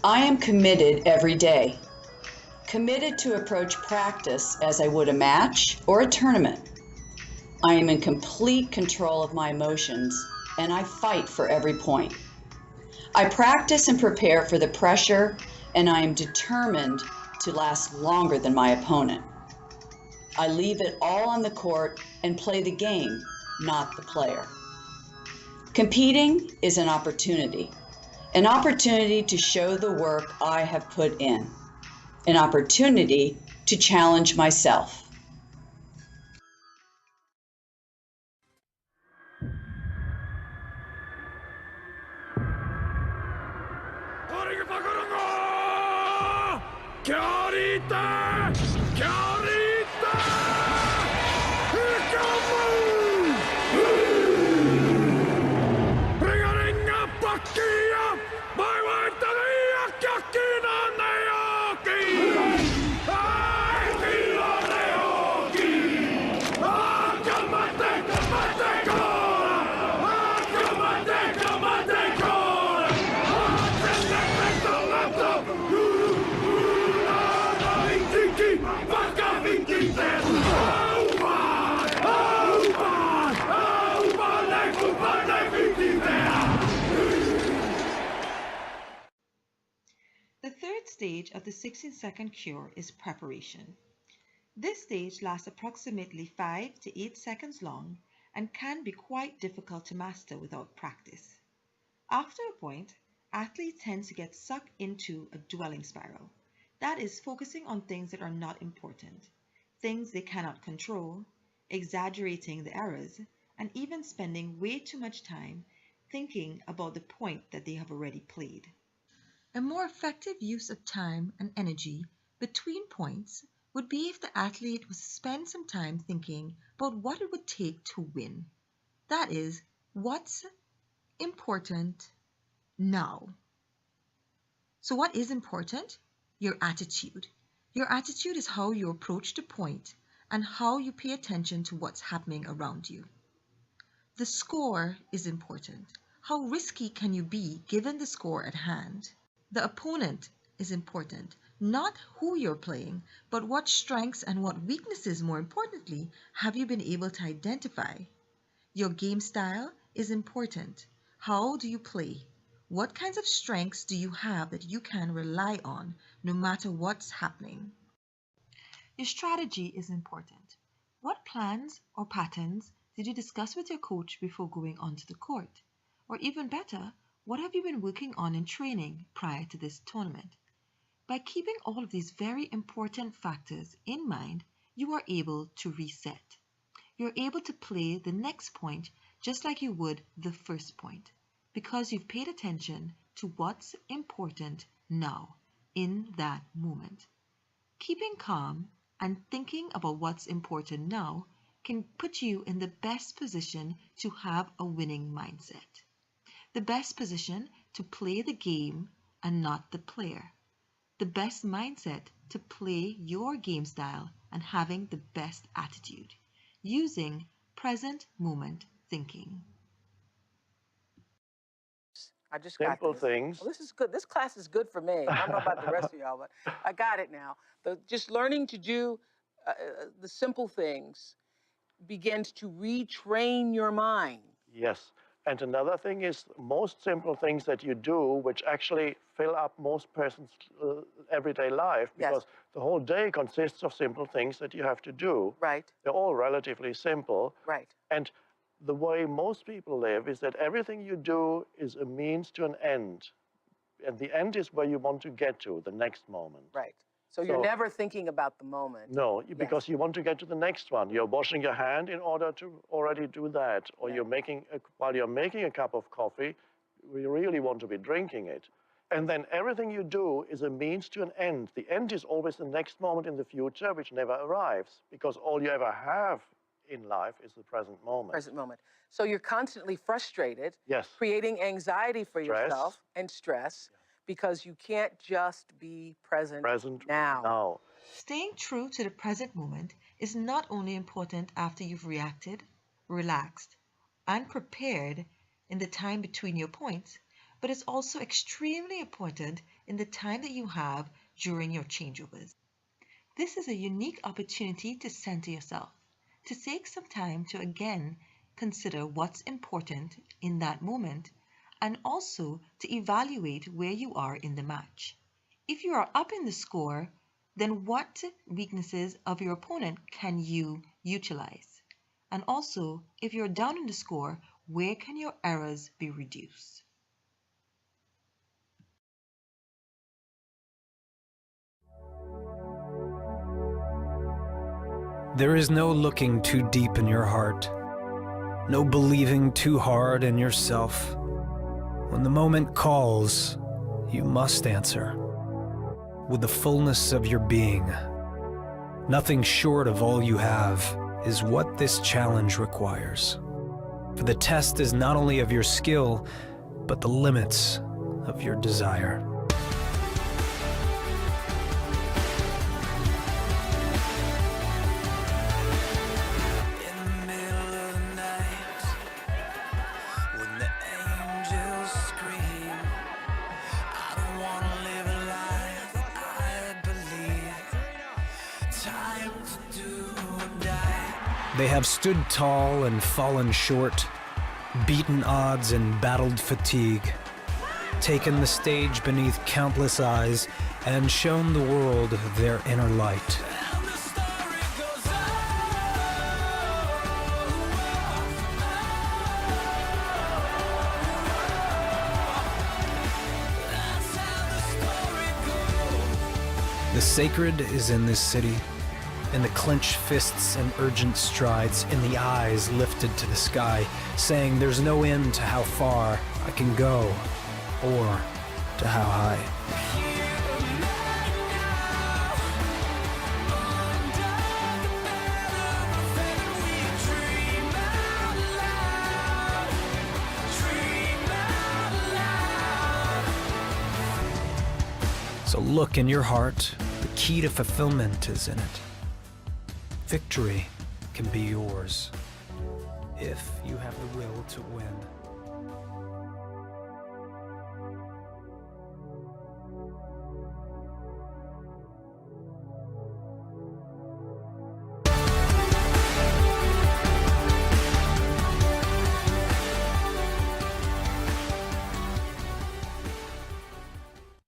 I am committed every day. Committed to approach practice as I would a match or a tournament. I am in complete control of my emotions, and I fight for every point. I practice and prepare for the pressure, and I am determined to last longer than my opponent. I leave it all on the court and play the game, not the player. Competing is an opportunity to show the work I have put in, an opportunity to challenge myself. The third stage of the 16-second cure is preparation. This stage lasts approximately 5 to 8 seconds long and can be quite difficult to master without practice. After a point, athletes tend to get sucked into a dwelling spiral. That is, focusing on things that are not important, things they cannot control, exaggerating the errors, and even spending way too much time thinking about the point that they have already played. A more effective use of time and energy between points would be if the athlete was to spend some time thinking about what it would take to win. That is, what's important now. So what is important? Your attitude. Your attitude is how you approach the point and how you pay attention to what's happening around you. The score is important. How risky can you be given the score at hand? The opponent is important. Not who you're playing, but what strengths and what weaknesses, more importantly, have you been able to identify? Your game style is important. How do you play? What kinds of strengths do you have that you can rely on no matter what's happening? Your strategy is important. What plans or patterns did you discuss with your coach before going onto the court? Or even better, what have you been working on in training prior to this tournament? By keeping all of these very important factors in mind, you are able to reset. You're able to play the next point just like you would the first point, because you've paid attention to what's important now, in that moment. Keeping calm and thinking about what's important now can put you in the best position to have a winning mindset. The best position to play the game and not the player. The best mindset to play your game style and having the best attitude, using present moment thinking. I just got Simple this. things. Well, this is good. This class is good for me. I don't know about the rest of y'all, but I got it now. Just learning to do the simple things begins to retrain your mind. Yes. And another thing is most simple things that you do, which actually fill up most person's everyday life, because the whole day consists of simple things that you have to do. Right. They're all relatively simple. Right. And the way most people live is that everything you do is a means to an end. And the end is where you want to get to, the next moment. Right. So you're never thinking about the moment. No, because you want to get to the next one. You're washing your hand in order to already do that. Or you're while you're making a cup of coffee, you really want to be drinking it. And then everything you do is a means to an end. The end is always the next moment in the future, which never arrives, because all you ever have in life is the present moment. Present moment. So you're constantly frustrated, yes, creating anxiety for yourself and stress, because you can't just be present now. Staying true to the present moment is not only important after you've reacted, relaxed, and prepared in the time between your points, but it's also extremely important in the time that you have during your changeovers. This is a unique opportunity to center yourself, to take some time to again consider what's important in that moment, and also to evaluate where you are in the match. If you are up in the score, then what weaknesses of your opponent can you utilize? And also, if you're down in the score, where can your errors be reduced? There is no looking too deep in your heart, no believing too hard in yourself. When the moment calls, you must answer with the fullness of your being. Nothing short of all you have is what this challenge requires. For the test is not only of your skill, but the limits of your desire. They have stood tall and fallen short, beaten odds and battled fatigue, taken the stage beneath countless eyes, and shown the world their inner light. The sacred is in this city, in the clenched fists and urgent strides, in the eyes lifted to the sky, saying there's no end to how far I can go, or to how high. So look in your heart, the key to fulfillment is in it. Victory can be yours if you have the will to win.